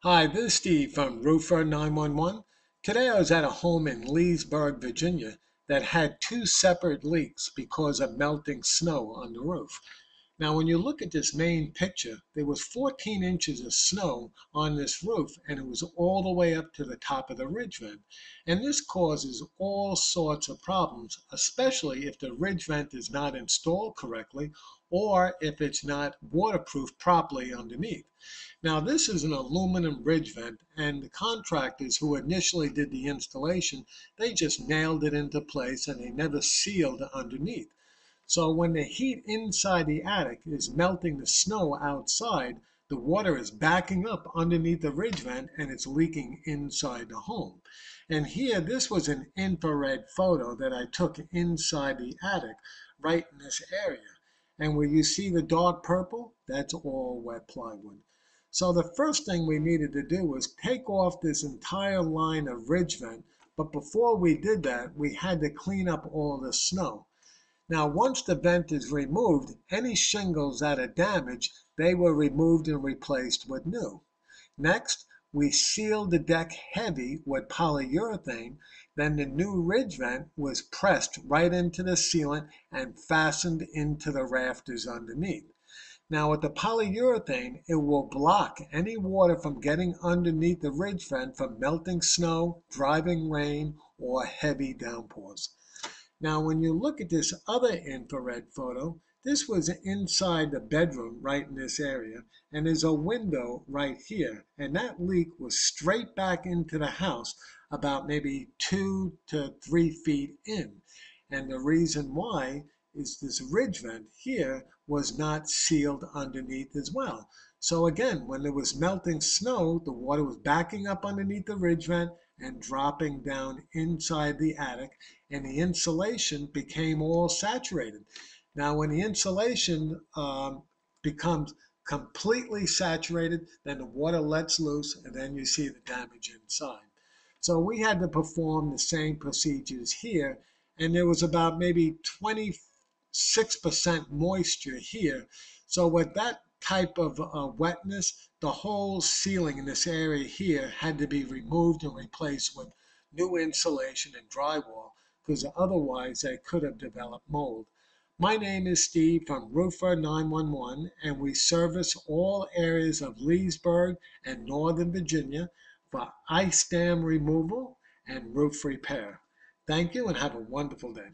Hi, this is Steve from Roofer911. Today I was at a home in Leesburg, Virginia that had two separate leaks because of melting snow on the roof. Now, when you look at this main picture, there was 14 inches of snow on this roof, and it was all the way up to the top of the ridge vent. And this causes all sorts of problems, especially if the ridge vent is not installed correctly or if it's not waterproofed properly underneath. Now, this is an aluminum ridge vent, and the contractors who initially did the installation, they just nailed it into place and they never sealed underneath. So when the heat inside the attic is melting the snow outside, the water is backing up underneath the ridge vent and it's leaking inside the home. And here, this was an infrared photo that I took inside the attic, right in this area. And where you see the dark purple, that's all wet plywood. So the first thing we needed to do was take off this entire line of ridge vent. But before we did that, we had to clean up all the snow. Now, once the vent is removed, any shingles that are damaged, they were removed and replaced with new. Next, we sealed the deck heavy with polyurethane. Then the new ridge vent was pressed right into the sealant and fastened into the rafters underneath. Now with the polyurethane, it will block any water from getting underneath the ridge vent from melting snow, driving rain, or heavy downpours. Now, when you look at this other infrared photo, this was inside the bedroom right in this area, and there's a window right here. And that leak was straight back into the house, about maybe 2 to 3 feet in. And the reason why is this ridge vent here was not sealed underneath as well. So again, when there was melting snow, the water was backing up underneath the ridge vent and dropping down inside the attic, and the insulation became all saturated. Now, when the insulation becomes completely saturated, then the water lets loose, and then you see the damage inside. So we had to perform the same procedures here, and there was about maybe 26% moisture here. So with that type of wetness, the whole ceiling in this area here had to be removed and replaced with new insulation and drywall, because otherwise they could have developed mold. My name is Steve from Roofer911, and we service all areas of Leesburg and Northern Virginia for ice dam removal and roof repair. Thank you and have a wonderful day.